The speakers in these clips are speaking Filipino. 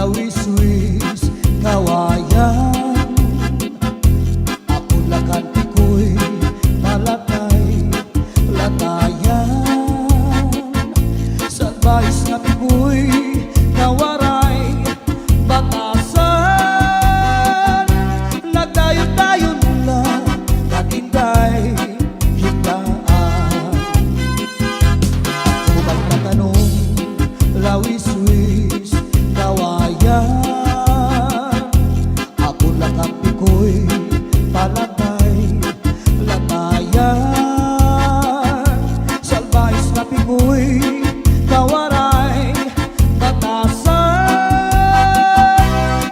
lawis-wis kawayan. Ako lakanti ko'y malatay latayan. Sa advice na ko'y nawaray batasan. Nagdayon-dayon lang katinday higdaan. Ako magtatanong lawis-wis kawayan. Ako lakampi ko'y palatay latayan. Salbais na pigo'y kawaray batasan.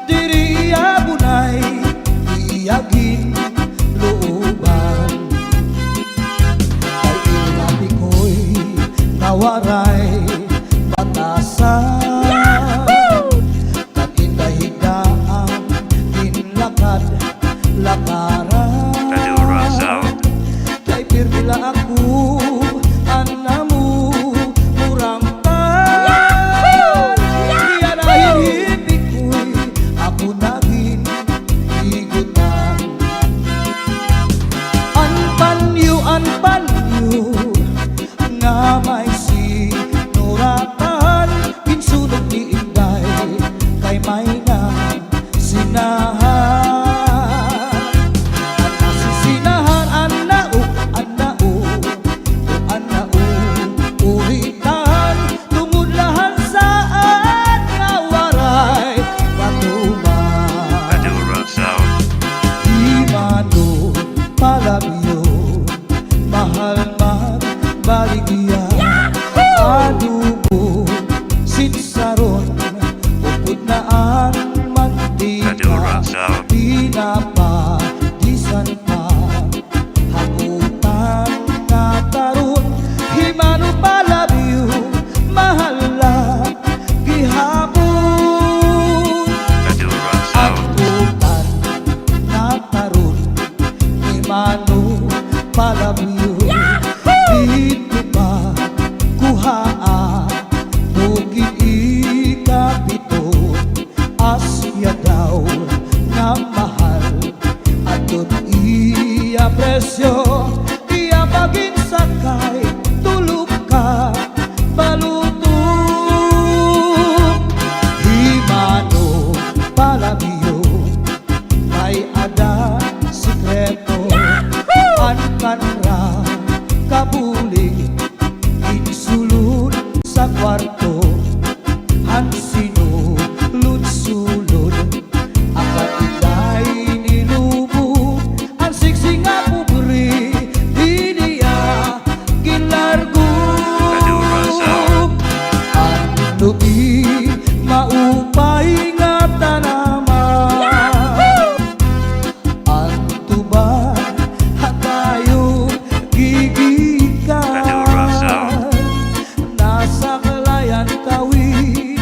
Diri abunay iyagin looban. Kay inapi ko'y nawaray batasan. Lakaran kay pirmila ako anamu murang tan. Iya dahil hindi ko'y ako naging igutan. Anpanyo nga may sinuratan. Kinsunog ni Inday kay may na sinahan. Mahal magbaligya adubo sitsaron upod na ang mantika. Pinapadisan pa hakutan nga taron. Himano palabyo mahal lang gihapon. Hakutan nga taron himano palabyo dito pa kuhaa. Bukid ikapito asya daw na mahal. Atot iya presyo iya pagin sakay. Tulog ka balutong. Himano palabyo ay ada sikreto. Ankanra kabuli insulod sa kwarto. Hansinulod-sulod ang katitay nilubo. Ang siksi nga pubri di niya gilargo. Ang lubi maupay nga tanaman. Ang tuba hatayo gigikan. Nasa kalayan kawit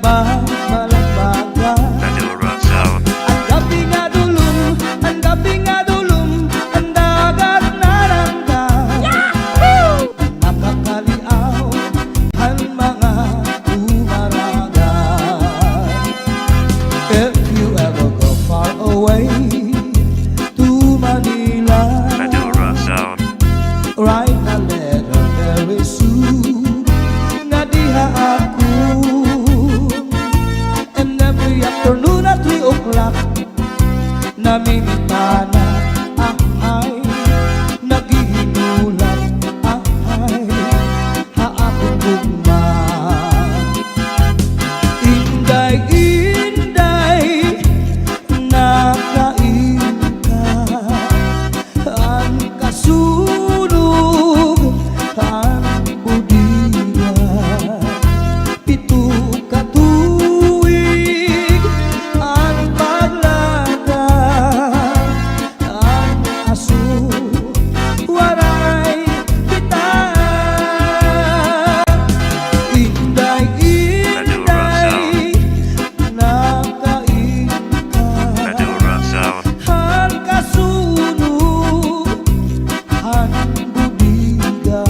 bang balagbagan. Madura Sound. Ang gabi nga dulum, ang gabi nga dulum, ang dagat narangga. Nakakaliaw ang mga umaragan. If you ever go far away to Manila, Madura Sound. write a letter very soon. Nga diha ako. And every afternoon at 3 o'clock, namimintana, ahay, naghihinulat, ahay, haakong gugma. Inday, inday, nakain ka, ang kasunog, ang budiga, pito ka tuig, ang paglada, ang aso, waray kita. Inday, inday, nakain ka, Madura Sound. ang kasunog, ang budiga,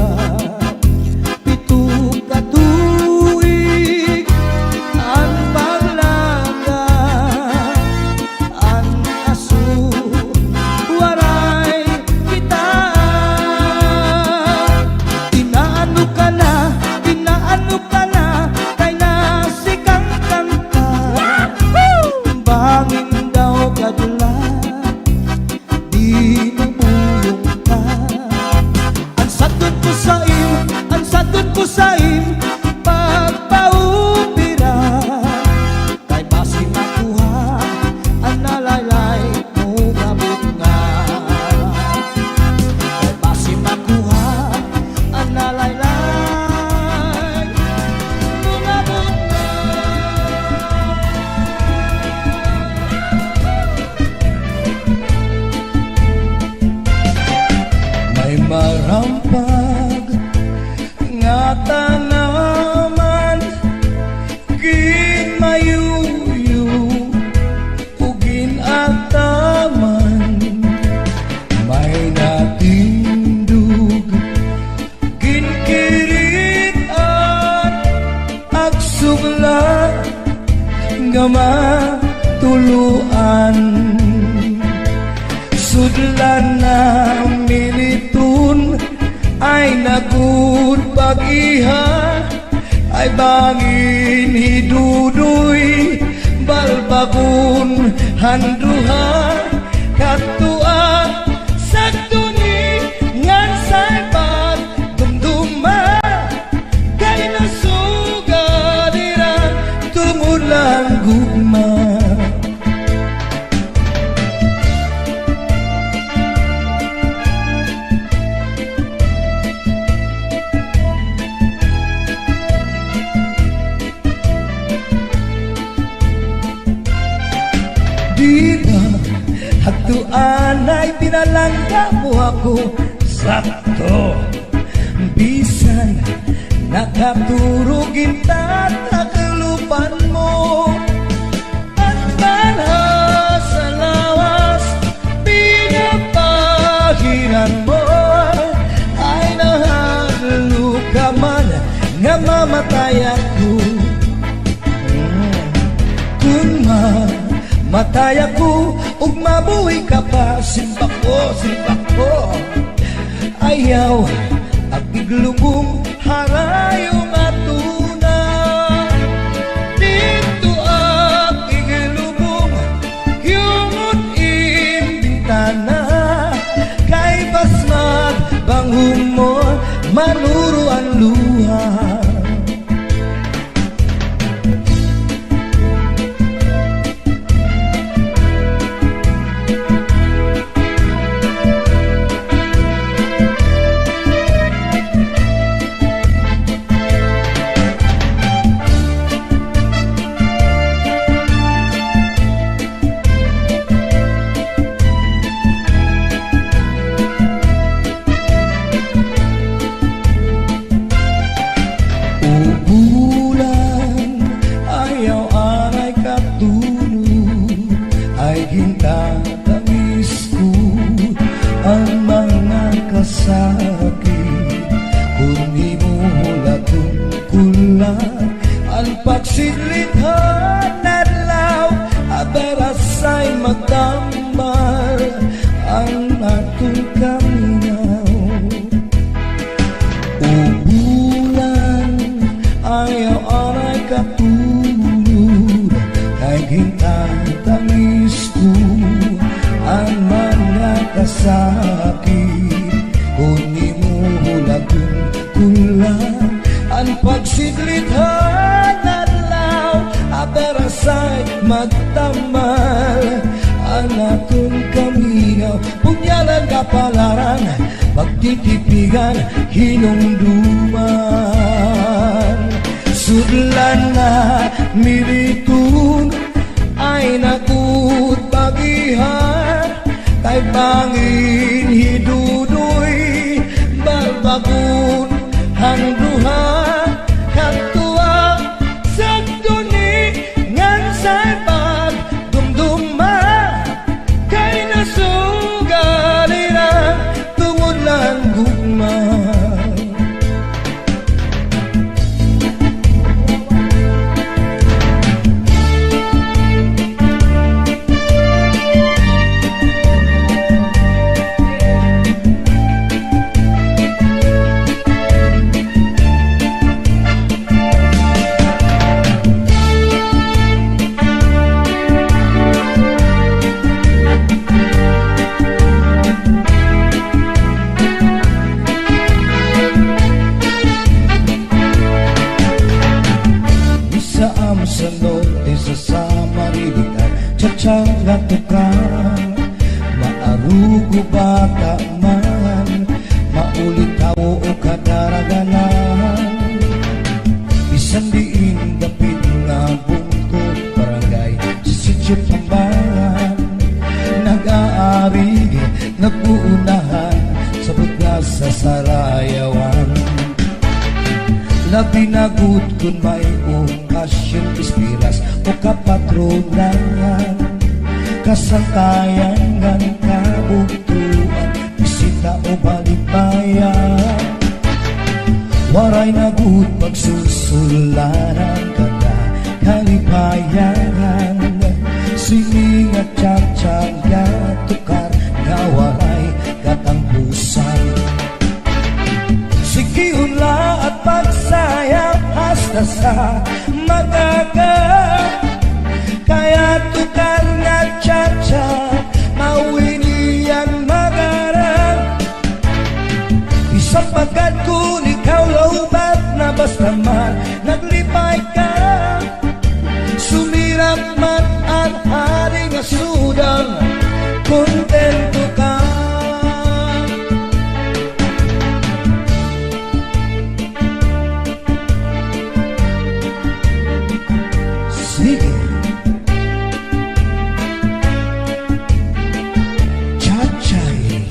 pito ka tuig, ang paglada, ang aso, waray kita. Inaano ka na, kay nasikang kanta. Bangin daw kadula, di mabuyong ka. Ang sadun ko sa im, pagpaupira. Kay basi makuha, ang nalaylay mo gabot nga. Kay basi makuha, ang nalaylay mo gabot nga. May marampag nga tanaman, ginmayuyu ug ginataman. May natindog, ginkiritan, ag sugla nga matuluan. Sudlan na militun ay nagudbagiha, ay bangin hidudoy, balbagun handuha, katua sagduni ngan saybag dumduma, kay nasugadira tungod lang gugma. Di ba hagduan ay pinalangga mo ako sakto, bisan nakaturugin tataklupan mo. At bala sa lawas, pinapahiran mo, ay nahalo ka man nga mamatay ako. Kung matay ako ug mabuhay ka pa, simba ko, ayaw ang biglubong harayong atuna. Dito ang iglubong yungot imbintana, kay basmat banghum mo manuro ang luha. magtamal ang akong kaminaw. Punyalan kapalaran, pagtitipigan, hinungduman. Sudlan na militun ay nakut bagihan, kay bangin hidudoy balbagun hangduhan. Katua sa duni ngan say pagdumduma, kay nasugalirang tungod lang gugma. Sa norte sa Samarilitan, tsatsang natukan, maarugo bata man, maulit tao o kadaraganan. Isang diin dapit nga bungkod barangay sa sityo Pambangan, nag-aari, nag-uunahan sa bugas sa Sarayawan. Labinagot kun may okasyon, ispiras o kapatronan, kasangkayan ngan kabugtuan, bisita o balibayan. Waray nagut pagsusulanan, kada kalipayan, sining at tsatsang tukar, nga waray katangpusan. Sikiula at pagsayang hasta sa magaga, kaya tukar nga tsa-tsa, mawiniyan magarang. Isang pagkat kung ikaw lawbat na basta man naglipay ka, sumirap man ang haring asudang, kontento ka. Sige, Chachay.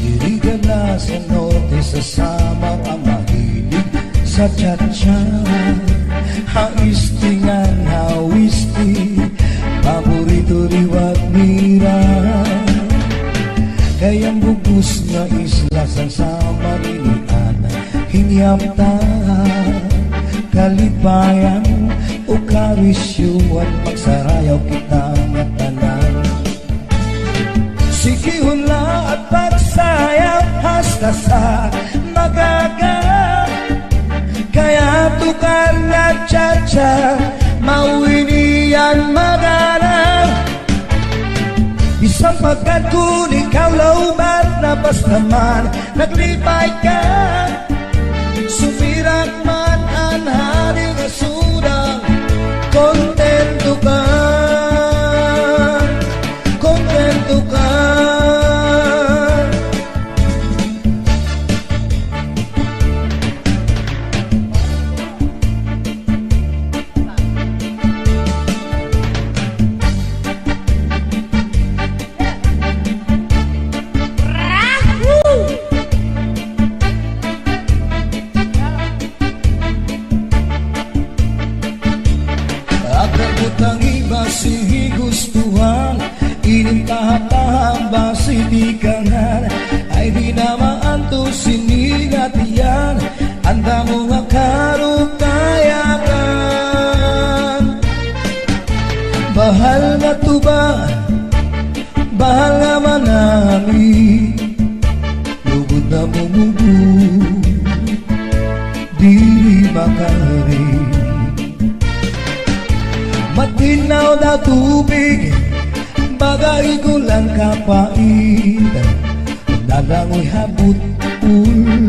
Dirigan na sa norte sa Samar ang mahilig sa Chachay. Haistingan hawisti, paborito liwat mira, kayang bugos nga isla sa Samarilitan, hinyamta, kalipayan o karisyuan, magsarayaw kita nga tanan. Sikihula at pagsayaw hasta sa magaga, kaya tukar nga tsa-tsa, mawiniyan magarang. Isang pagkat kung ikaw lawbat na basta man naglipay ka, sumirak man ang haring asudang, kontento ka, kontento ka. Ang iba si gustuhan, inintahapahang basi di kangan, ay di namaan to sinigatian, anda mo nga karutayakan. Bahal nga tuba, bahal nga manami, lugod na mumubu, di makari. Matinaw na tubig, bagay gulang kapait. Nalangoy habut-ul,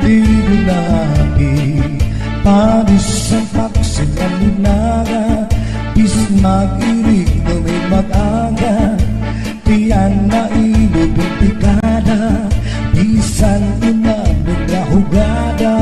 di gunapi. Panis ang paksin ang lunaga, bis mag-irig na may mag-aga. Tiyan na ilubing pikada, bisan inabot na hugada.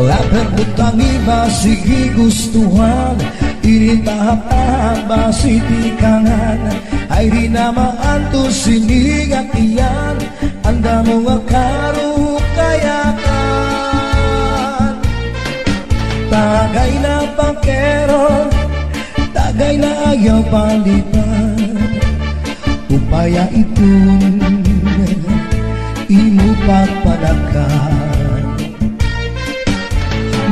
Laban butang iba, sige gustuhan, initahap-tahap ba si tikangan. Ay di na maanto sining at iyan, anda mo nga karukayakan. Tagay na pangkero, tagay na ayaw palitan. Upaya itong imo pagpalakan.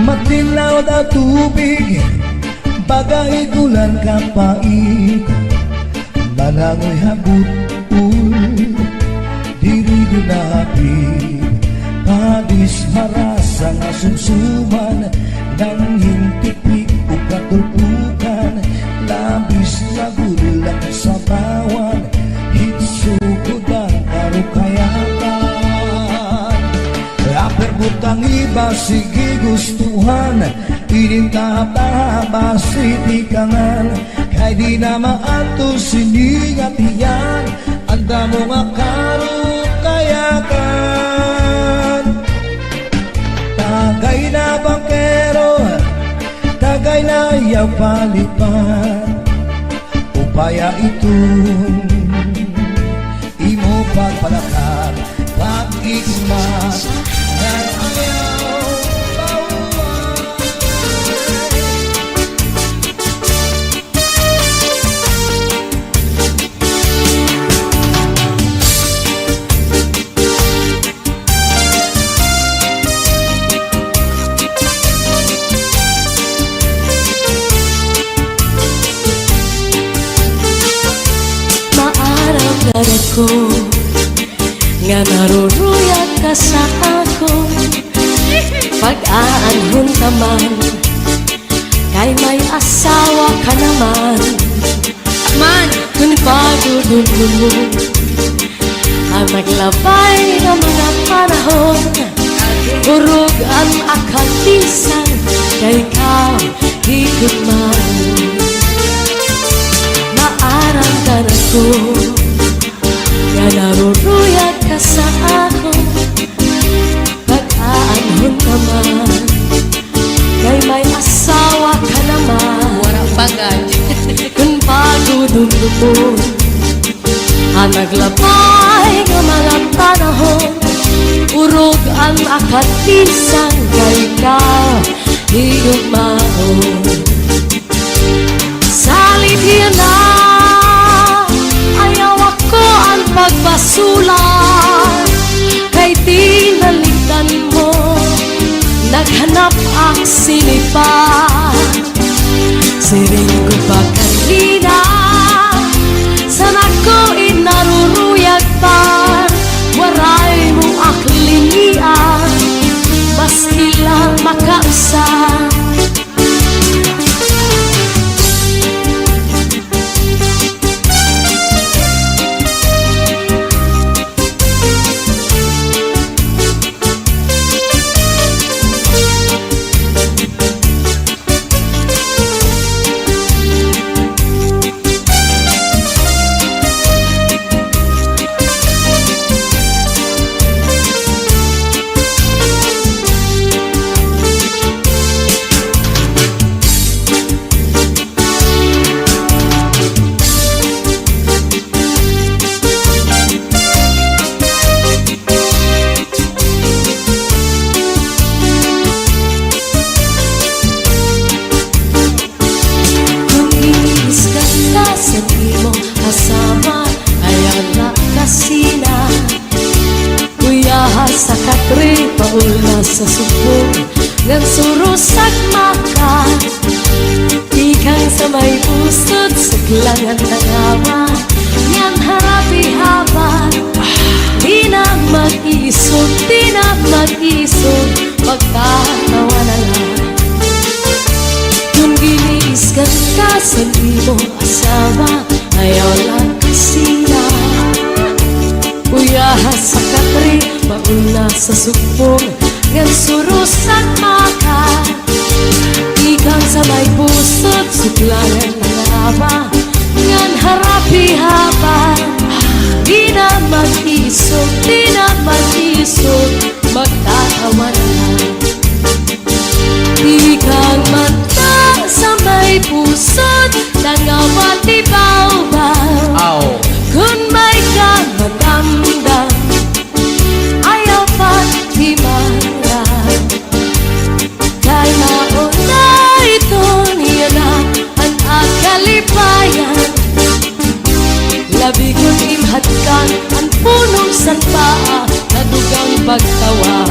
Matinaw na tubig, bagay gulan kapait. Nalangoy habut-ul, diri gunapit. Padis marasa nga sumsuman, nang hintipik o katulpukan. Labis na gulang sa bawan, hitsugod ang karukayakan. Rapper butang iba, sige gustuhan, inintahap-tahap ba si tikangan. Kay di na maanto sining at iyan, anda mo nga karukayakan. Tagay na bangkero, tagay na ayaw palipan. Upaya itong imo pagpalakan. Pag-igmat ng ayaw pauwan. Maaraw-araw ko nga naruruyag ka sa ako. Pag-aanhon ka man, kay may asawa ka naman. Man, kung pagdudulo mo ang naglabay ng mga panahon, urog ang akatisan, kay ikaw higugman. Maarang ka na ko, nga naruruyag ka sa ako. Pag-aanhon ka man, kay may asawa ka naman. Warang bagay. Kung pagdudulo mo ang naglabay ng mga panahon, urog ang akatisan, kay ikaw higugmaon. Salit yan na, ayaw ako ang pagbasulan. Kay tinaligdan mo, naghanap ang sinipan. Siring ko pa kanina, sana ko inaruruyag pa. Waray mong aklinian, maski lang makausan. Sa katri paula sa subong ngang surusak maka, ikang sa may pusod saglangan ng awa, yang harapi haban. Di na mag-isog, di na mag-isog, magkatawa na lang. Kung ka sa di mo asawa, ayaw lang kasina. Uyaha sa katri, mauna sa sugbong, ngan surusan maka. Ikang sa may pusot, suklangan ng haba, ngan harapi haba. Di na mag-isog, di na mag-isog, magtatawa na lang. Ikang mata sa may pusot, nangawat ibaw-baw. Kung may kamadamdam, ayaw pa't di marang. Kay mauna ito niya na ang akalipayan. Labi ko't imhatkan ang punong sanpaa na dugang pagtawa.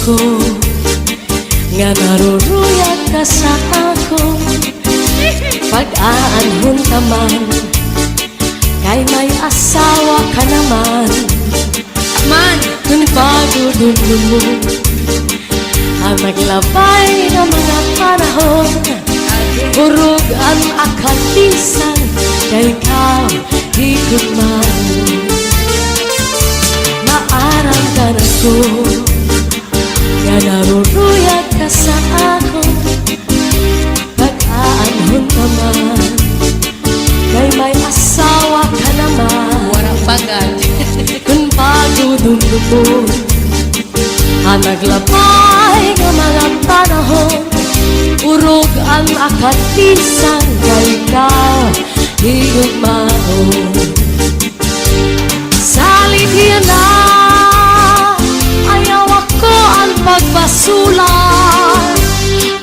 Ko nga naruruyat ka sa ako, pag-aanhon ka man, kay may asawa ka naman. Man, kung pagudulong mo ang naglabay ng mga panahon, urog ang akalisan, kay ikaw higit man. Maaramdaman ko nga naruruyat ka sa ako, pag-aanhon ka man, kay may asawa ka naman. Warang bagay. Kung pagudulong mo ang naglabay ng mga panahon, urog ang akatisan, kay ikaw higugmaon. Salit yan na pagbasulan,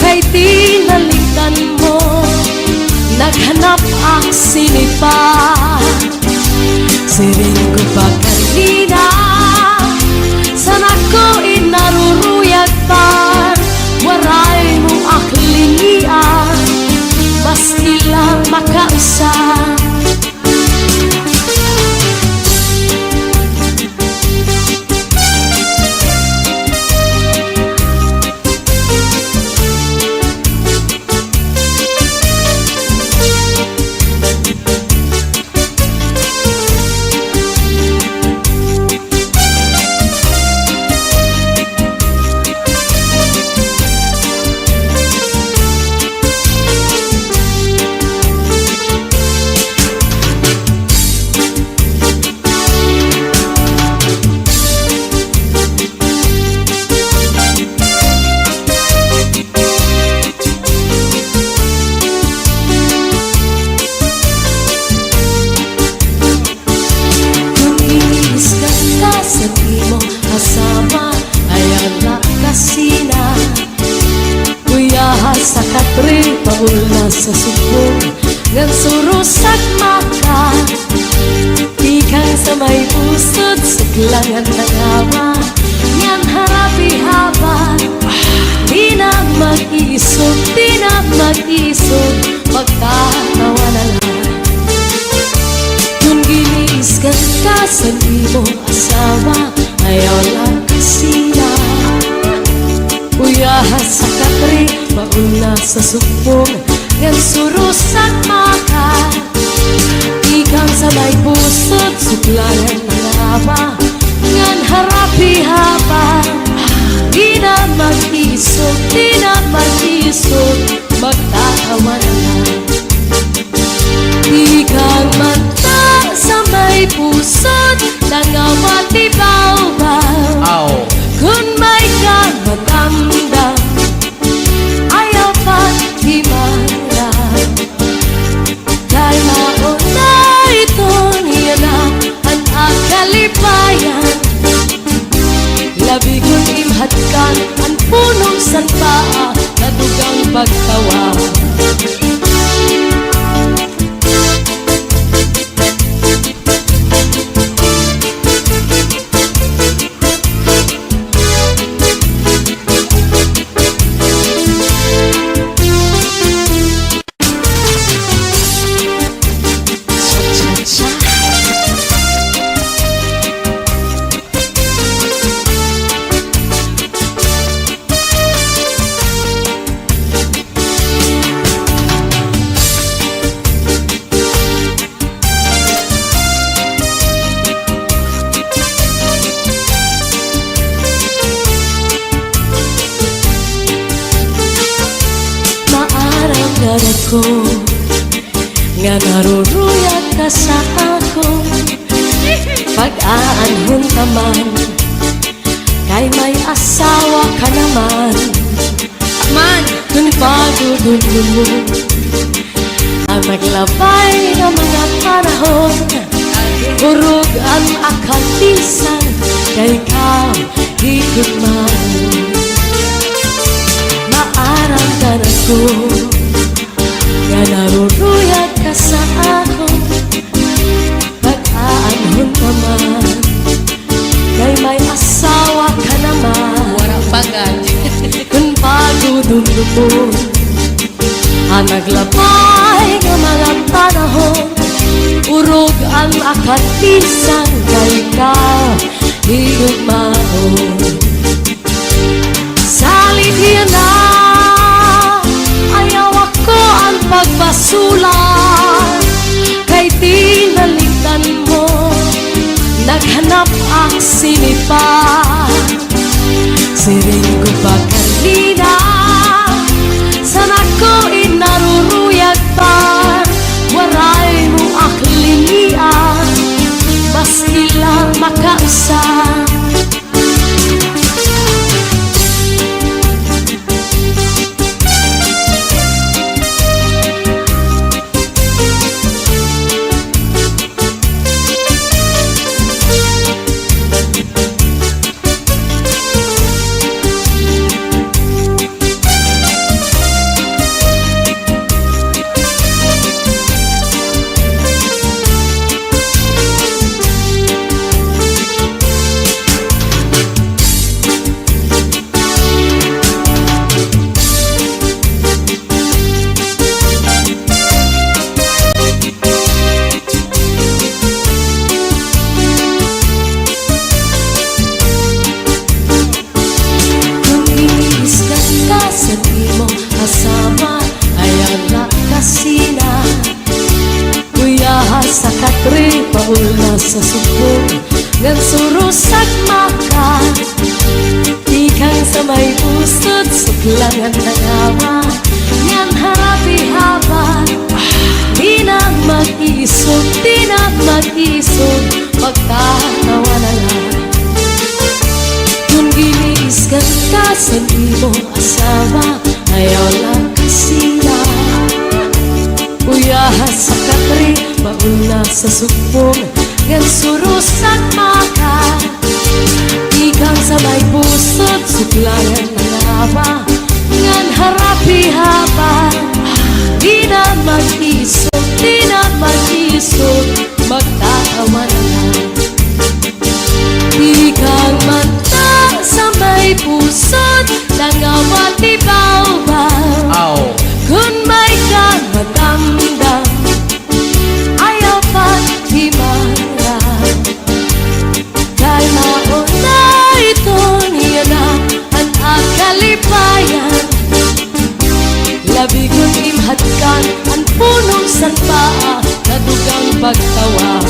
kay tinalikan mo, naghanap ang sinipa. Siring ko pa kanina, sana ko inaruruyag pa, waray mo aklinian, maski lang makausap. Sa katri, paula sa subong, ngan surusak maka. Ikang sa may pusod, suklangan ng hawa, ngan harapi haba. Di na mag-isog, di na mag-isog, magtatawa na lang. Kung giniskan ka sa di mo asawa, ayaw lang kasina. Uyaha sa katri, mauna sa subong, ngan surusak maka. Ikang sa may pusod, suklanan ng haba, ngan harapi haba. Di na mag-isog, di na mag-isog, magtatawa na lang. Ikang mata sa may pusod, nangawat ibaw-baw. Kung may kamadamdam, ayaw pa't di marang. karat ko nga naruruyag ka sa ako. Pag-aanhon ka man, kay may asawa ka naman. Kung pagdudulo mo ang naglabay ng mga panahon, urog ang akatisan, kay ikaw higugman. Maarang karat ko nga naruruyag ka sa ako. Pag-aanhon ka man, kay may asawa ka naman. Warang bagay. Kung pagdudulo mo ang naglabay ng mga panahon, urog ang akatisan, kay ikaw higugmaon. Salit yan na, ayaw ako ang pagbasulan, kay tinaligdan mo, naghanap ang sinipan. Siring ko pa kanina, sana ko inaruruyag pa, waray mo aklinian, maski lang makausap. Sa katri paula sa subong ngan surusak maka, ikang sa may pusod suklangan ng awa, ngan harapi haba. Di na mag-isog, di na mag-isog, magtatawa na lang. Kung giniiskan ka sa imo asawa, ayaw lang kasila. Uyahas sa katri mauna sa subong ngan surusak maka, ikang sa may pusod suklangan ng awa, ngan harapi haba. Di na mag-isog, di na mag-isog, magtatawa na lang. Ikang mata sa may pusod nangawat ibaw-baw, kung may kang madamdam, ayaw pa't himarap. Kay mauna ito niya na ang akalipayan, labi kong imhatkan ang punong sanpa na dugang pagtawa.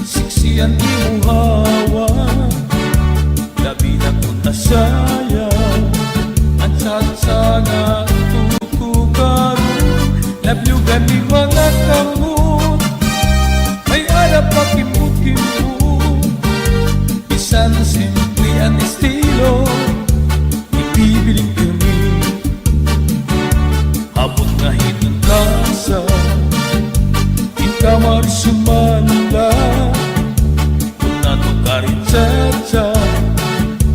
Siksiyan imong hawa, labi na kung nasaya, at sa nga tutukaroon, labyugan ni mga kamot, may arap pa kimut-kimut, bisan simple ang estilo, ibibiling kami, habot na hitong kasa, kamar sumanda, kung natukarin sa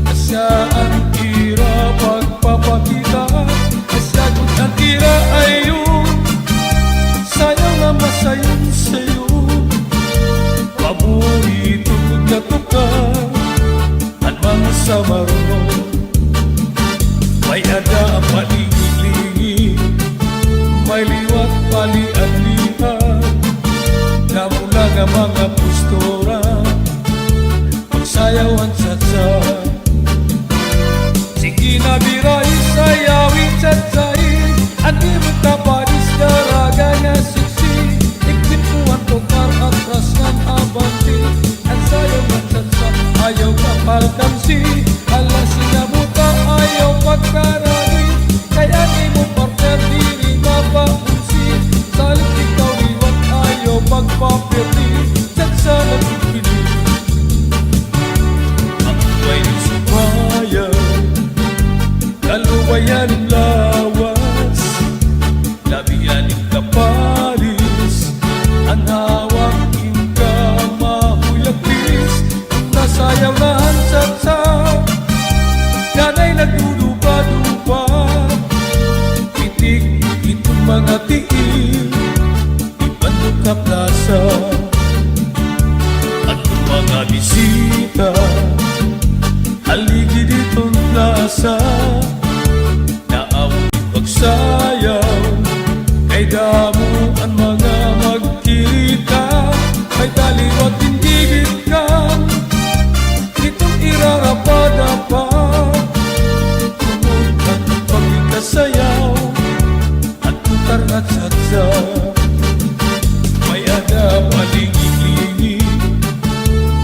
kasaan tira pagpapakita, kasagot na tira ayun, sayang na masayon sa'yo, paborito kong natukar, at mga samaro, may ada ang palingi-lingi, may liwat pali-alihan, namula nga mga postura, pagsayawan sa sige na bira. birai sayawin cacain Andi muka padis daraganya siksi Iklim kuat tukar atras ngan abanti An saya mencaca ayo kapalkan si Alas singa buka ayo pakarani Kaya imu partner diri mapa unsi Saling ikaw liwat ayo pagpapirti Caca nagkikini Ang supaya kaluwayan lawas labian kaparis ang hawak ka mahulagpis nasayaw na hansatsa kanay nagdudupa-dupa itik itong mga tiil ibandok ka plaza at mga bisita haligi ditong plaza naawit pagsayaw kay damo ang mga magkita may taliwat tindigit ka itong irarapadapa tumutan ang pagkasayaw at tukar at satsa may ada palingi-lingi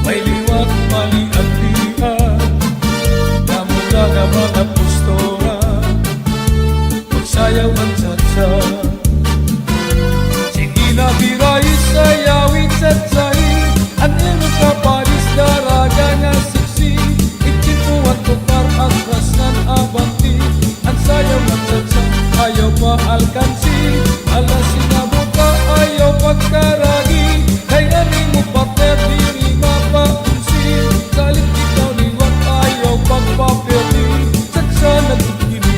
may liwat mali at lihat namula na mga pustora magsayaw ang satsa sige na biray sayawin satsay ang iyong kaparis daraga na siksi itintuan tukar at rasnan abanti ang sayaw ang satsa ayaw pa alkansi alas sinabuka ayaw pagkaragi kaya ni mo partner diri mapaunsi salit ikaw liwat ayaw pagpapirti satsa nagkikini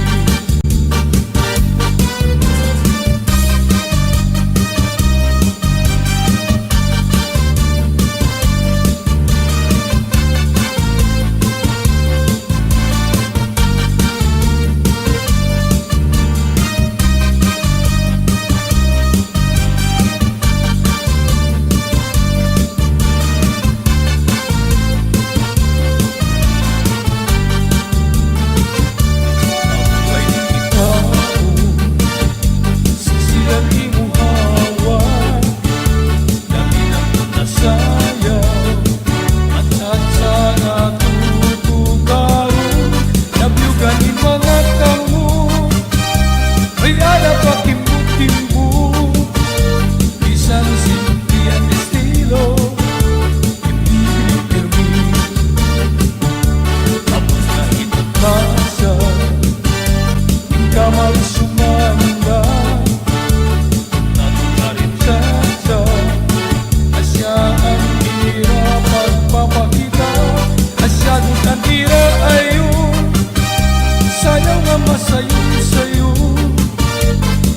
Sayo-sayo,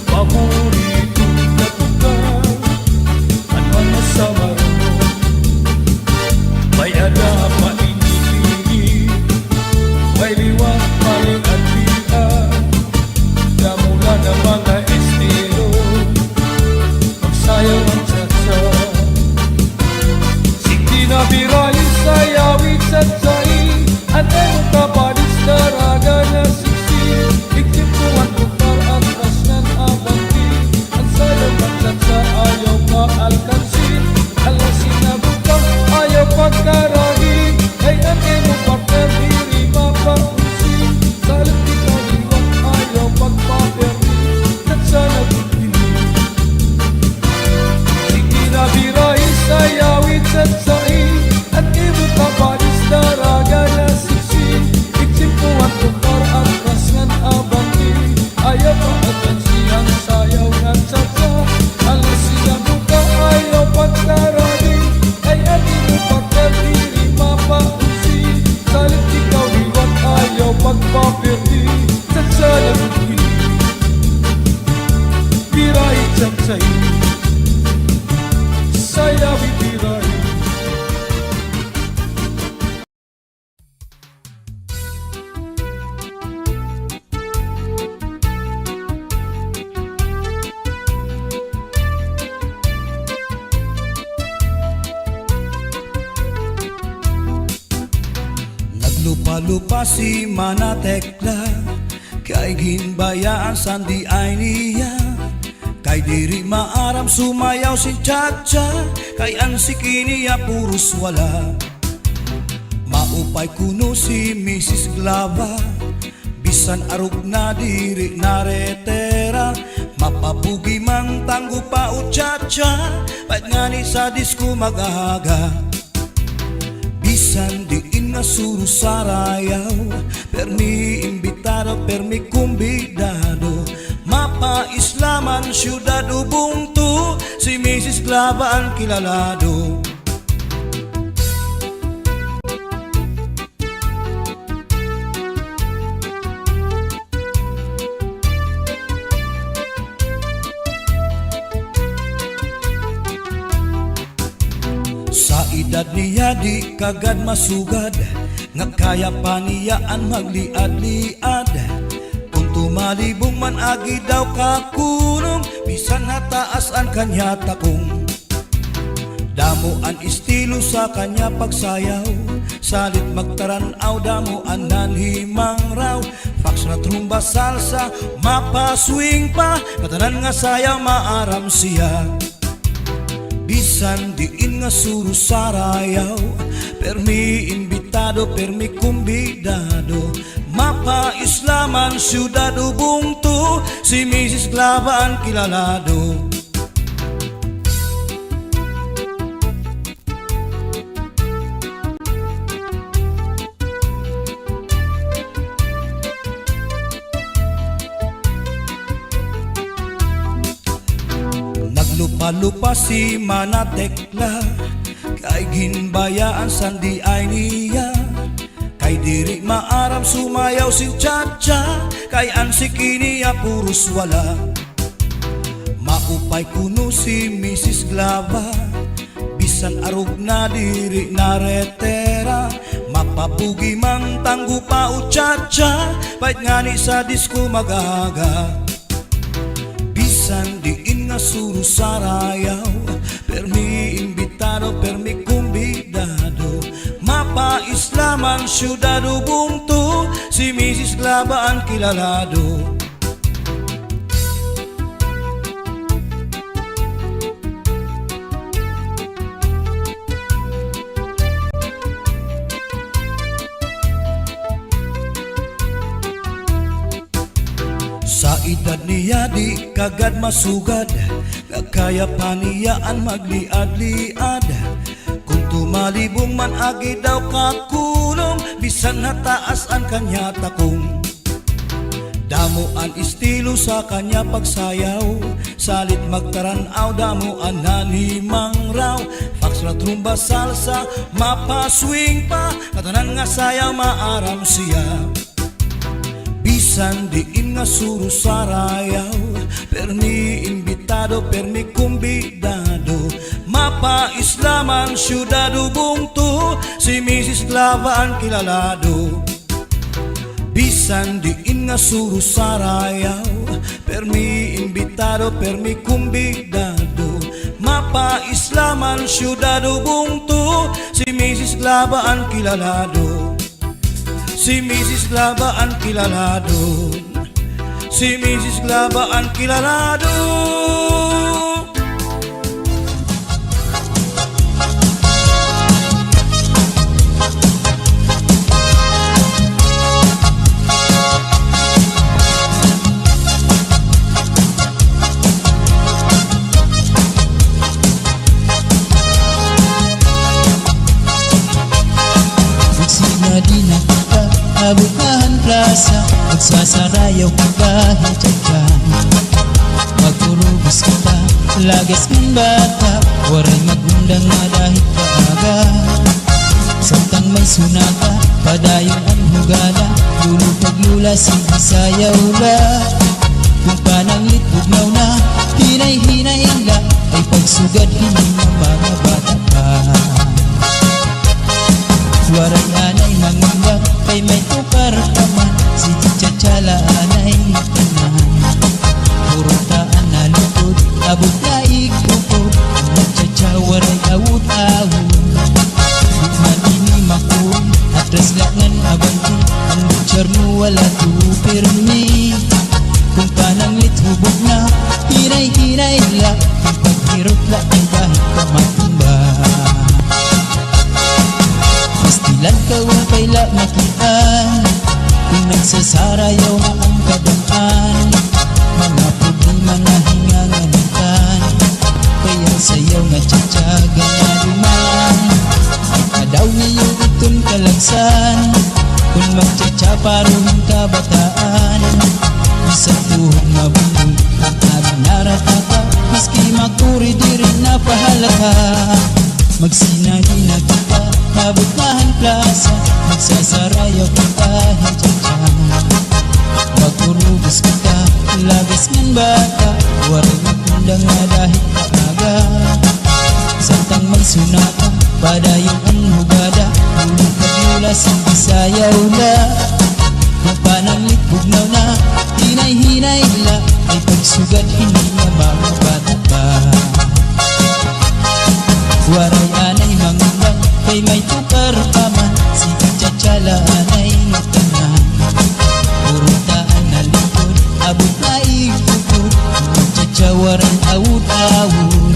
paborito na tukar at mga samarano may ada paingili may liwat maling at lihat damula na mga estilo magsayaw ang satsa sige na biray sayawit satsay at ewan kapalis daraga na ikip kuwan tukar at rasnan abanti ang sayaw ang satsa ayaw ka alkansi alas sinabukang ayaw pagkaragi ay ang emo partner diri mapaunsi salit ikaw liwat ayaw pagpaperti satsa nagkikini sige na biray sayawit satsai ang emo kapalis daraga na siksi ikip kuwan tukar at rasnan abanti ayaw pa atansi ang sayaw ng satsa alas sinabuka ayaw pagkarani ay ati mo pagkadiri mapaunsi salit ikaw liwat ayaw pagpapirti satsa nagkikini biray satsay sayawi biray Naglupa-lupa si Mana Tekla Kay ginbayaan sandi ay niya, kay diri maaram sumayaw si Chacha, kay ang sikiniya puros wala. Maupay kuno si Mrs. Glava, bisan arog na diri naretera, mapabugi mang tanggo pa o Chacha, pait nga ni sa disco magahaga. Bisan diin nga suro sarayaw, permi imbitado, permi kumbidado, mapa-islaman syudad ubungtu, si Mrs. Glava ang kilalado. Sa edad niya di kagad masugad, nga kaya pa niya ang magliad-liad. Kung tumalibong man agi daw kakunong, bisan hataas ang kanya takong. Damo ang estilo sa kanya pagsayaw, salit magtaranaw, damo ang nanhimang raw. Fax na trumba salsa, mapaswing pa, katanan nga sayaw maaram siya. Bisan diin nga suro sarayaw, permi imbitado, permi kumbidado, mapa-islaman syudad ubungtu, si Mrs. Glava ang kilalado. Lupa-lupa si Manatekla, kay ginbayaan sandi ay niya, kay diri maaram sumayaw si Chacha, kay ang sikiniya puros wala. Maupay kuno si Mrs. Glava, bisan arog na diri naretera, mapabugi mang tanggo pa o Chacha, pait nga ni sa disco magaga. Bisan diin nga suro sarayaw, permi imbitado, permi kumbidado, mapa-islaman syudad ubungtu, si Mrs. Glava ang kilalado. Sa edad niya di kagad masugad, nga kaya pa niya ang magliad-liad. Kung tumalibong man agi daw kakulong, bisan hataas ang kanya takong. Damo ang estilo sa kanya pagsayaw, salit magtaranaw, damo ang nanhimang raw. Fax na trumba salsa, mapaswing pa, katanan nga sayaw maaram siya. Bisan diin nga suro sarayaw, permi imbitado, permi kumbidado, mapa-islaman syudad ubungtu, si Mrs. Glava ang kilalado. Bisan diin nga suro sarayaw, permi imbitado, permi kumbidado, mapa-islaman syudad ubungtu, si Mrs. Glava ang kilalado. Si Mrs. Glava ang kilalado, si Mrs. Glava ang kilalado. Bukahan plaza, magsasarayaw ka kahit dyan. Magpurubos kita, lagas kang bata, waray magundang nga dahil kaaga. Samtang may sunaka, padayon ang hugala, lulupag-lula sinisayaw la. Kung pananglit bugnaw na, hinay-hinay la, ay pagsugad hindi na mga bata pa. Waray anay mangundak, kay may tukar kaman, si Chacha anay tanan. Puro taan na lukod, abot na ikukod, Chacha waray awut-awut. Bukman ini makun, atras langan abanti, ang butcher mo wala tu permi. hinay-hinay la paghirot la ay kahit ka matumba. Pastilan ka upay la makitaan kung nagsasarayaw na ang kadaan. Mga problema na hinganganitan kaya sayaw nga tsatsaga na duman. Kadaw niyo itong kalagsan kung magtsatsaparoon ka bataan. Isang tuhod mabundong ang ating naratata maski makuri di rin napahalata. Magsinahi na kita nabutahan plaza magsasarayaw kita hintsatsa. Magurugos kita labis ngan bata waray magundang nga dahil maaga. Samtang may sunata padayong ang hugada ulit kagula sa bisayaw na mapananglit bugnaw na hinay-hinay la ay pagsugad hindi na mababata pa. Waray anay mangundang kay may tukar pa man si Chatsala anay ngatanan. Purutaan na likod abot na ikukod Chatsyawaran awud-awud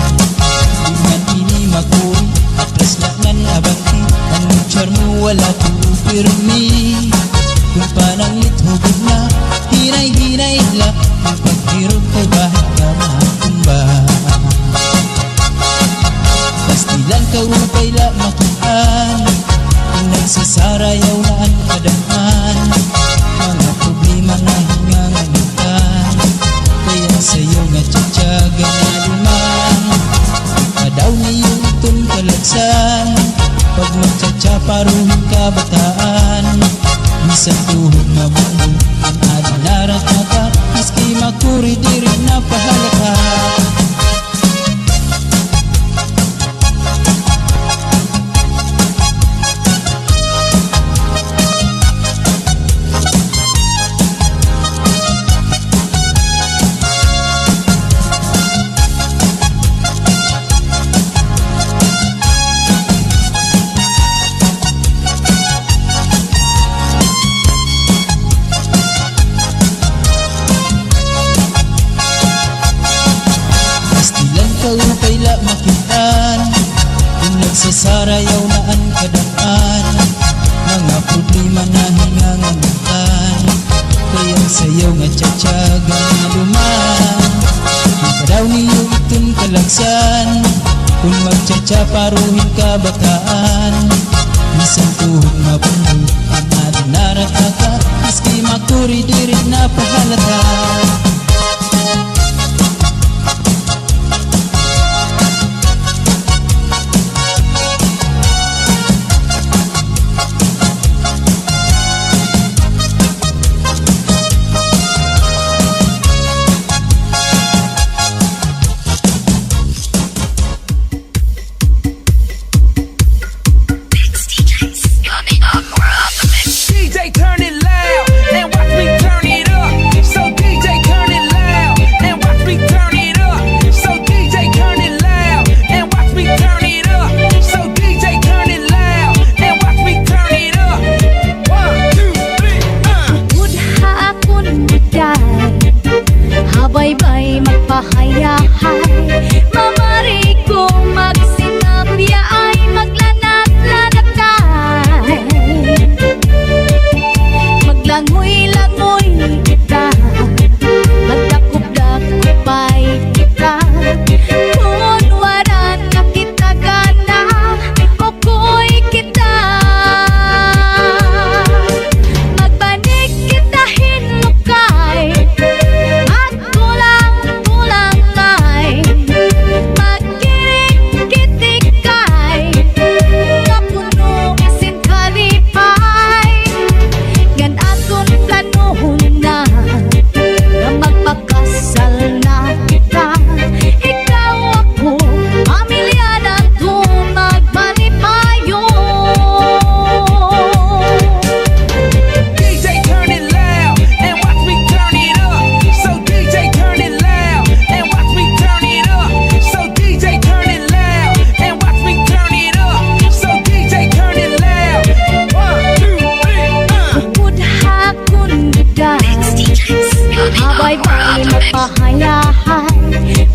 Iman ini makuri atras laknan abanti ang mutsar mo wala tuupirmi. Kung pananglit hugod na hinay-hinay la ang paghirot kay bahit ka matumba. Pastilan ka upay la makitaan kung nagsasarayaw na ang kadaan. Mga problema na hinganganitan kaya sayo nga tsatsaga na duman. Kadaw niyo itong kalagsan pag magtsatsaparoon ka bataan. Isang tuhod mabundong ang ating naratata maski makuri di rin napahalata. Upay la makitaan kung nagsasarayaw na ang kadaan. Mga problema na hinganganitan kaya sayaw nga tsatsaga na duman. Kadaw niyo itong kalagsan kung magtsatsaparuhin ka bataan. Isang tuhod mabundong ang ating naratata maski makuri di rin napahalata. DJ turn it loud and watch me turn it up. So DJ turn it loud and watch me turn it up. So DJ turn it loud and watch me turn it up. So DJ turn it loud and watch me turn it up. 1, 2, 3, Mudha akong muday Habay-bay magpahayahay Mamari kong magsinapya ay maglanat-lanatay Maglangoy-langoy kita Magdakop-dakopay kita Kung waran na kita gana Oko'y kita Magbanig kita hinukay At tulang-tulang ay Magkirik-kitikay Kapuno isin kalipay Gan aton planuhon na Na magpakasal na kita Ikaw ako, pamilya na to magbalipayo DJ turn it loud and watch me turn it up. So DJ turn it loud and watch me turn it up. So DJ turn it loud and watch me turn it up. So DJ turn it loud. 1, 2, 3, Mudha akong muday Habay-bay magpahayahay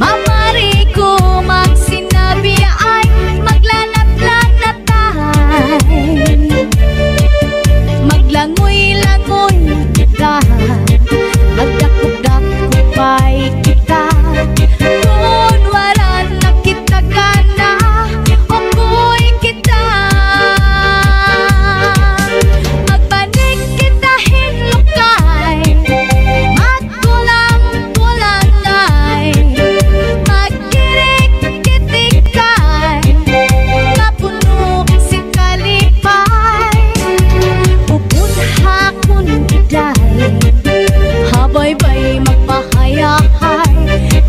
Mama yahay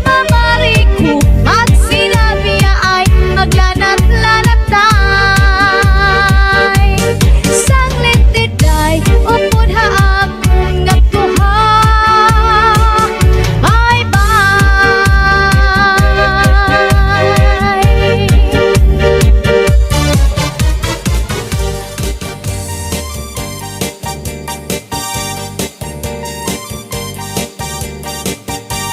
Mamariku at sinabi ay aglanat-lanatay Sanglit diday upod haakong nagtuha Bye-bye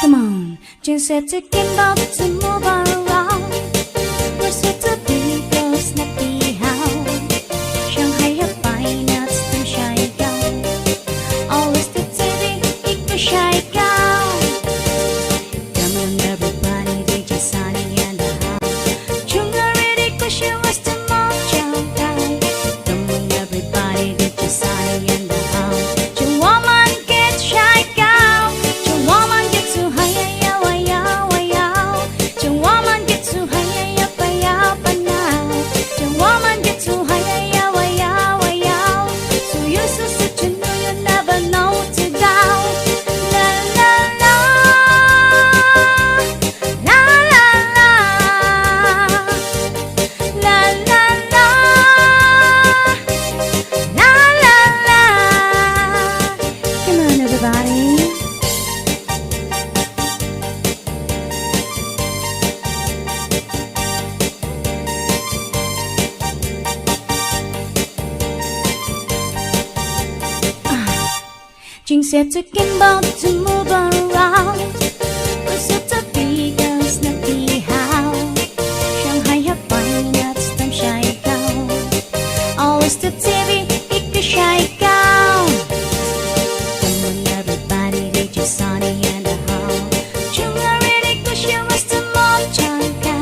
Come on, just set to get up to move around. We're set to be girls na pihaw. Shanghai hapay na stem shy gown. Always the TV, ikaw shy gown. Come on everybody, DJ Sunny and the house. Chung already cause she was the mom chow guy. Come on everybody, DJ Sunny and the house. Chung woman get shy gown. Chung woman get too high, yaw, yaw, yaw. Chung woman get too high, yaw, yaw, now. Chung woman get too high, yaw, yaw, yaw. So you so such you know you never know to down. La la la, la la la, la la la, la la la. Come on, everybody. Jing said to Kimbo to move around. We're set to be girls na pihaw. Shanghai hapay na stem shy gown. Always the TV, ikaw shy gown. Come on everybody, DJ Sunny and the house. Chung already cause she was the mom chanka.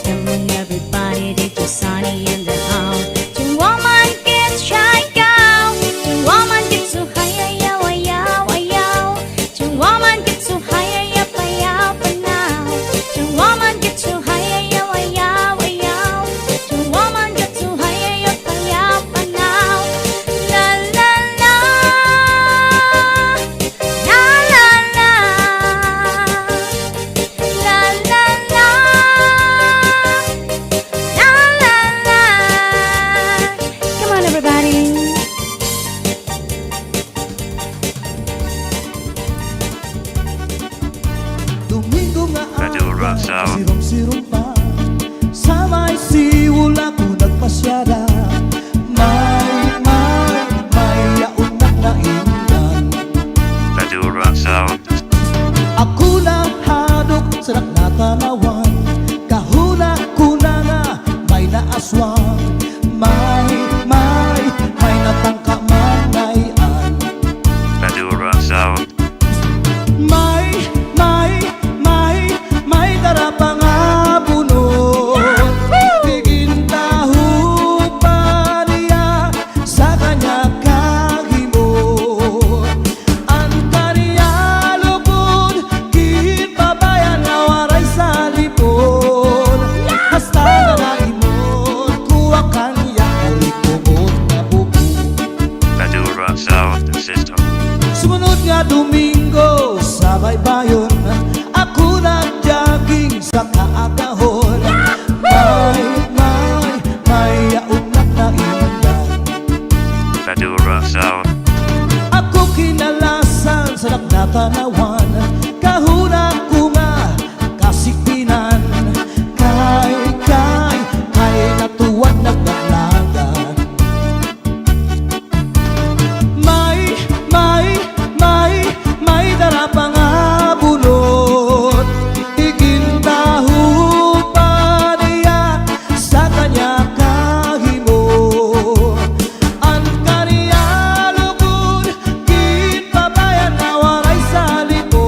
Come on everybody, DJ Sunny and the house. Chung woman gets shy gown. Chung woman gets so high, yaw, yaw, yaw. Chung woman gets so high, yaw, yaw, now. Chung woman gets so high, yaw, yaw, yaw. Chung woman gets so high, yaw, yaw, now. La la la, la la la, la la la, la la la. Come on, everybody. Domingo nga Madura Sound. sirom-sirom pa Sa may siwul ako nagpasyada May yaunat na ingan Madura Sound. Ako na hadok sa nakatanawan Kahuna ko na nga may naaswang May natangka manayan Madura Sound. May darapang abunod Tigin tahu pa niya sa kanya kahimod Ang kaniya lubod Kin pabayan na waray sa lipod Hasta na naimod Kuha kanya ulit-umod na bubu Madura Sound System. Sumunod nga Domingo sa baybayon Ako nag-jogging sa kaagahon May yaunat na ingan Madura Sound. Ako kinalasan sa nakatanawan Kahuna ko nga kasikpinan Kay natuwad nagdaglagan May darapang abunot Tigin tahu pa niya sa kanya kahimod Ang kaniya lubod Kin pabayan na waray sa lipod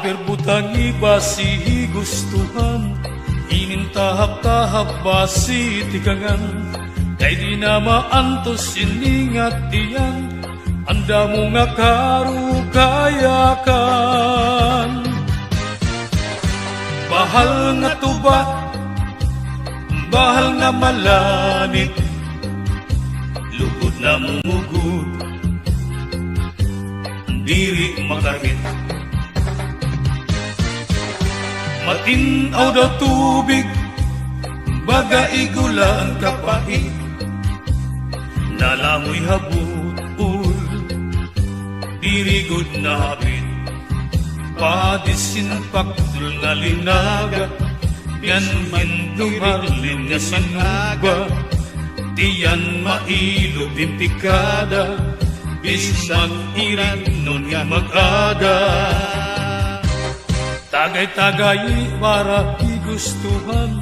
Aber butang iba si gustuhan, inintahap-tahap basi tigangan, kay di na maantos iningat diyan, anda mo nga karukayakan. Bahal nga tuba, bahal nga malanit, lugod na mumugod, diri makarmit. Matinaw daw tubig, baga igula ang kapait, nalangoy habut-ul, dirigod na habit. Padisinpak dul nga linaga, yan hindumarlim nga sinuba, tiyan mailo pimpikada, bis mag-irin nun nga mag-ada. Tagay-tagay para igustuhan,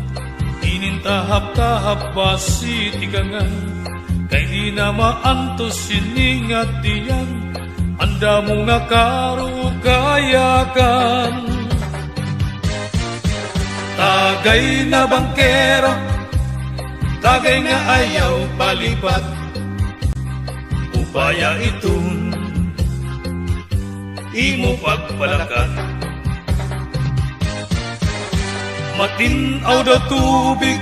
inintahap-tahap basi tigangan, kay di na maantos siningat diyan, anda mo nga karukayakan. Tagay na bangkero, tagay nga ayaw palipat, upaya itong imo pagpalakat. Matinaw daw tubig,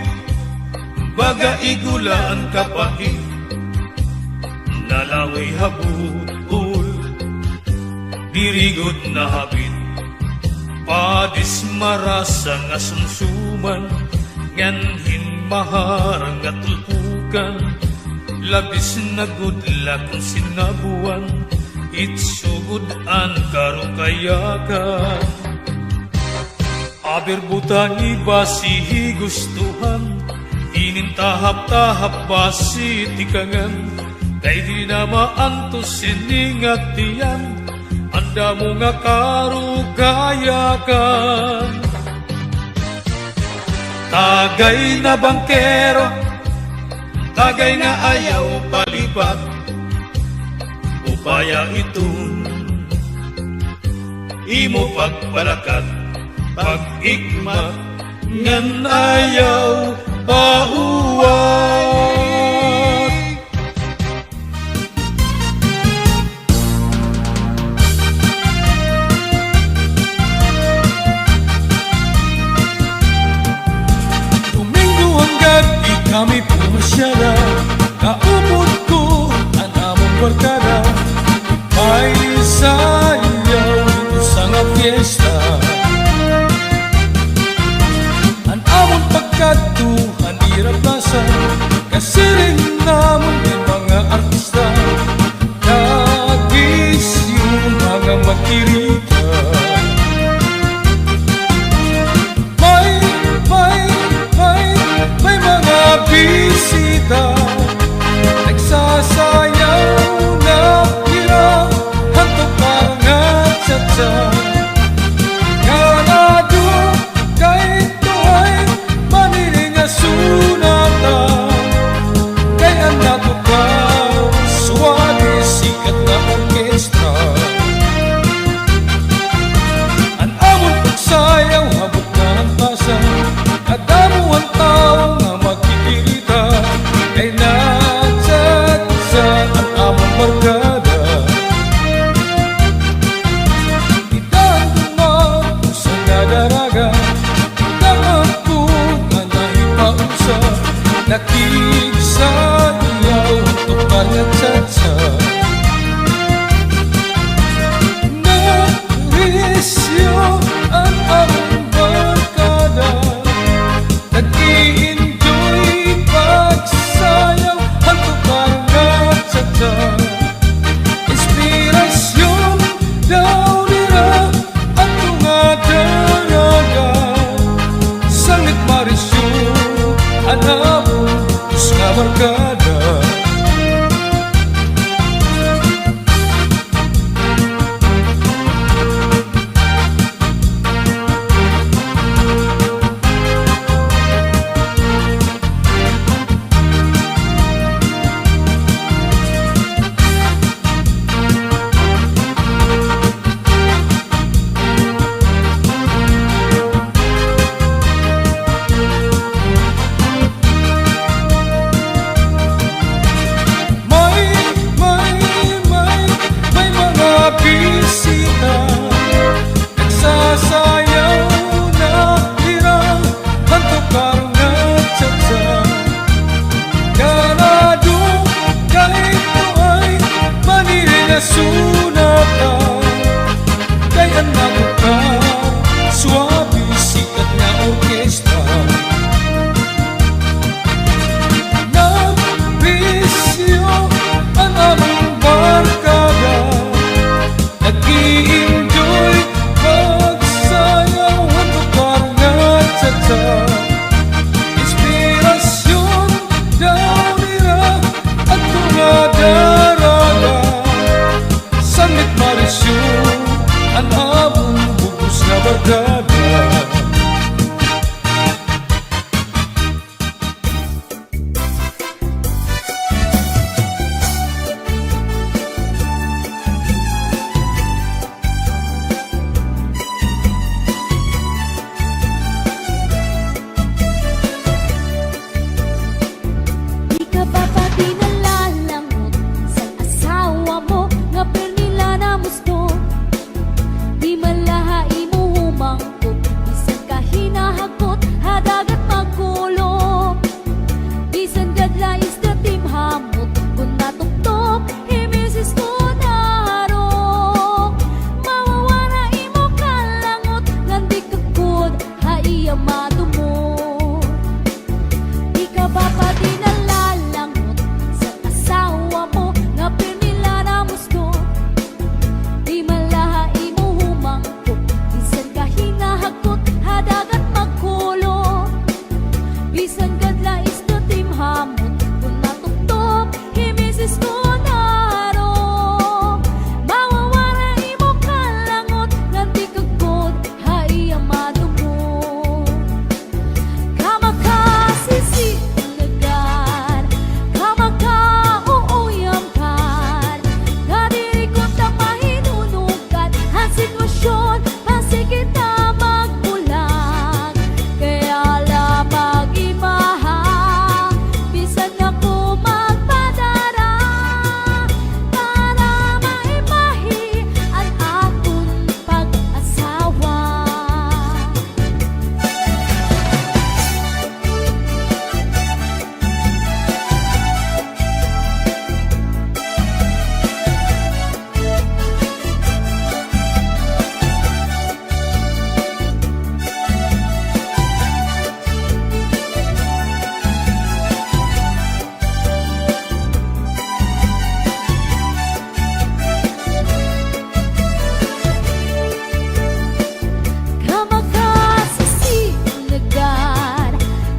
baga igula ang kapait, nalangoy habut-ul, dirigod na habit. Padis marasa nga sumsuman, nganhin maharang nga tulpukan, labis na gudla kung sinabuan, itsugod ang karukayakan. Aber butang iba si gustuhan, inintahap-tahap basi tikangan, kay di na maantos siningat diyan, anda mo nga karukayakan. Tagay na bangkero, tagay nga ayaw palipat, upaya itong imo pagpalakat. Pag-ikma ngan ayaw pauwat. Domingo ang gabi kami pumasyara, kaupod ko ang among barkada, may sayaw dito sa nga fiesta. Pagkatuhan irapasan, kasi rin naman din mga artista, nagis yung mga makirita. May mga bisita, nagsasayaw na hirap, hantok pangat sa nakiksayaw untuk pangat-satsa. Narisyo ang aming barkada, nag-i-enjoy pagsayaw hanto pangat-satsa. Inspirasyon daw nila at mga daraga, sangit marisyo anak nga barkada. kasunatan kay anak ka suabe sikat nga orkestra nabisyo ang among barkada nag-i-enjoy pagsayaw ang lugar nga tsa-tsa inspirasyon daw nila at mga daraga Sanit Marisyon ang among bugos na barkada Di ka ba pati nalalangot sa asawa mo nga pernila na musto? Di malahay mo humangkot, bisan ka hinahakot, hadagat magkulo. Bisan gadlais na timhamot, kung natuktok, imisis ko narok. Mawawala imo kalangot, ngandi kakod, haiya madumot. Di ka ba pati nalalangot sa asawa mo nga pernila na musto? Di malahay mo humangkot, bisan ka hinahakot, hadagat magkulo. Bisan gadlais na timhamot, kung natuktok, himisis ko narok. Mawawala imo kalangot, ngandi kagod, haiya madumot. Kama ka sisinagan, kama ka uuyamkan, kadiri ko ta mahinunugan, ang sitwasyon pasigit na magbulag. Kaya lamang imaha, bisan ako magpadara, para maimahi ang aton pag-asawa. Kama ka sisinagan,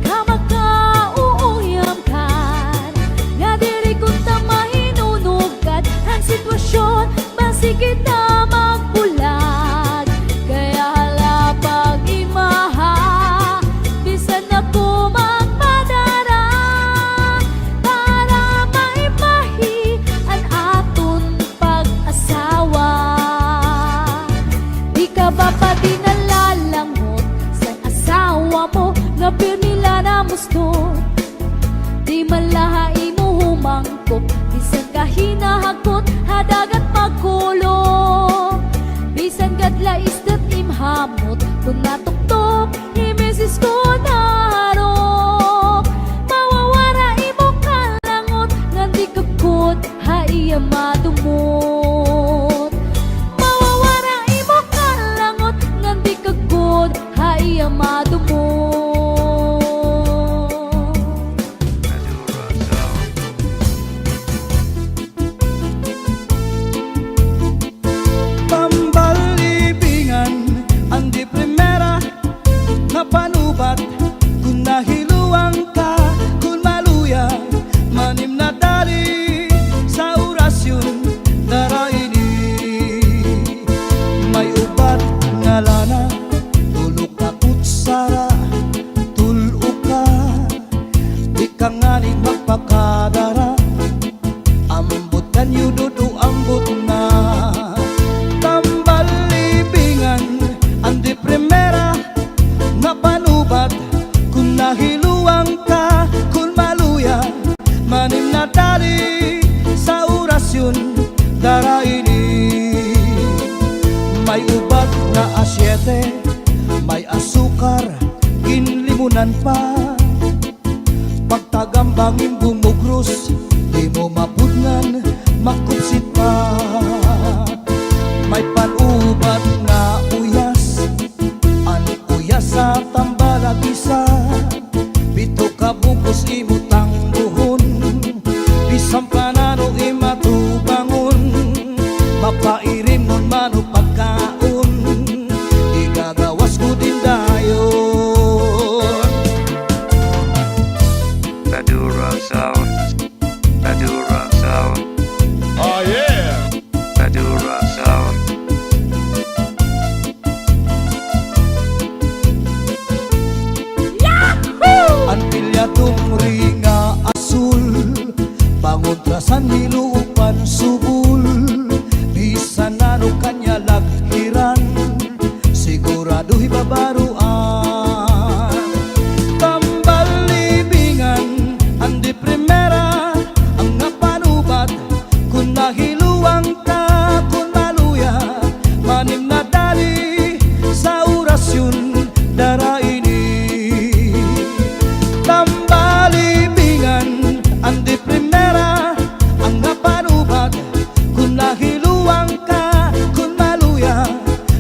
kama ka uuyamkan, nga diri ko ta mahinunugan, ang sitwasyon masigit na magbulag. Kaya halapag imaha, bisan ako magpadara, para maimahi ang aton pag-asawa. Di ka ba pati nalalangot sa asawa mo nga pernila na musto? Di malahay mo humangkot, bisan ka hinahakot, hadagat magkulo. Bisan gadlais na timhamot, kung natuktok, imisis ko narok. Mawawala imo kalangot, ngandi kakot, haiya madumot. Mawawala imo kalangot, ngandi kagod, haiya madumot. Pambalibingan ang di primera nga panubat kung nahiluang ka kung maluya manim na dali sa orasyon daraini may ubat nga lana tulok ka kutsara tulok ka di ka nga ni magpakadara ambot kanyo dudu ambot na tambalibingan ang di primera nga panubat kung nahiluang ka kung maluya manim na dali sa orasyon daraini may ubat na asyete may asukar kinlimunan pa pagtagambangin bumugros di mo mapudngan makupsit pa Bisan panano imatubangon, mapairim nun mano pagkaon, igagawas ko din dayon. Badura Sound. Badura Sound. Oh yeah! Badura Sound. Ang pilyatong ringa asul, pangontrasan nilupan subul, bisan ano kanya lagkiran, sigurado hibabaruan. Tambal libingan, andi primera, ang napanubat, kung nahiluang ka, kung maluya, manim na dali, sa orasyon, daraini. Tambalibingan, andi primera, ang napanubat, kung nahiluang ka, kung maluya,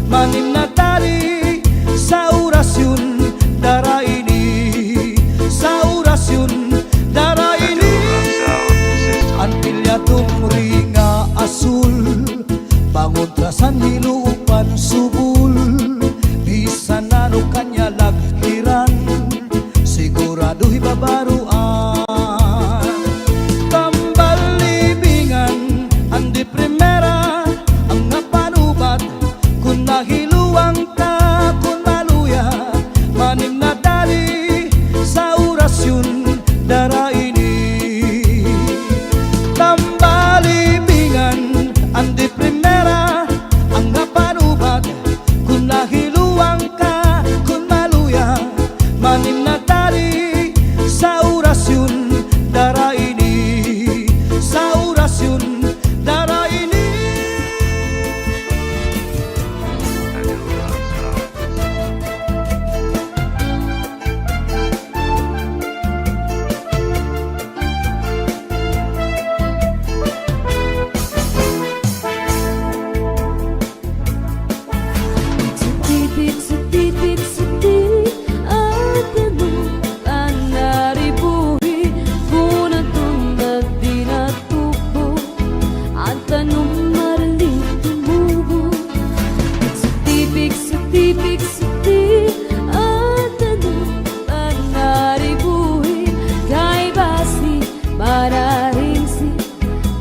manim na tali, sa orasyon, daraini, sa orasyon, daraini. Ang pilyatong ringa asul, pangontrasan nilupan subul, bisan ano kanya lagkiran, sigurado hibabaruan. Tambal libingan, andi primera, ang napanubat, kung nahiluang ka, kung maluya, manim na dali, sa orasyon, daraini. Tambal libingan, andi primera, ang napanubat, kung nahiluang ka, kung maluya, manim na tali, sa orasyon, daraini, sa orasyon, daraini. Badura Sound. Sedih Atanu ang naribuhi, Bunang tunag di natubo, Ang tanong maraling tumubo. Sedih Atanu ang naribuhi, Kay basi mararingsi,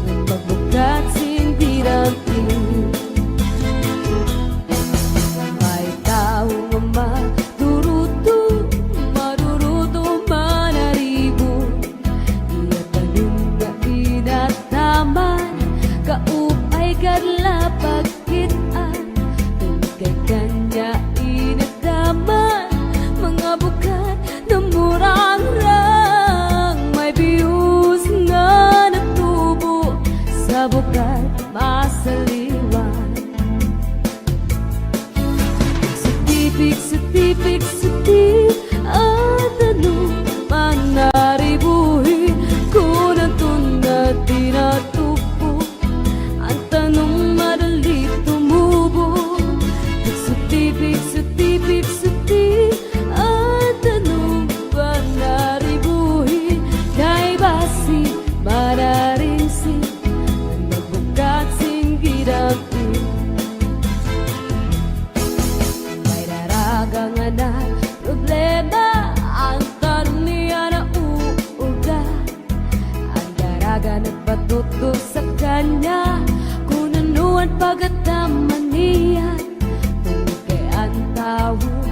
Ng pagbukat sindi ramping. May taong maduruto manaribo, iya tanong na inataman, kaupay kadla pagkitaan, tungkay kanya inataman, mga bukat na murang-rang, may biyus nga natubo, sa bukat masaliwan. Sedih Atanu ang naribuhi, kung ang tunad di natubo, ang tanong madali tumubo. Sedih Atanu ang naribuhi, Kay basi mararingsi, ang nagbukat singgirapi. May daragangan na problema, ang tanong niya na uuga, ang daraga nagpatuto sa kanya, kung ano ang pagkataman niya, tungkay ang tawag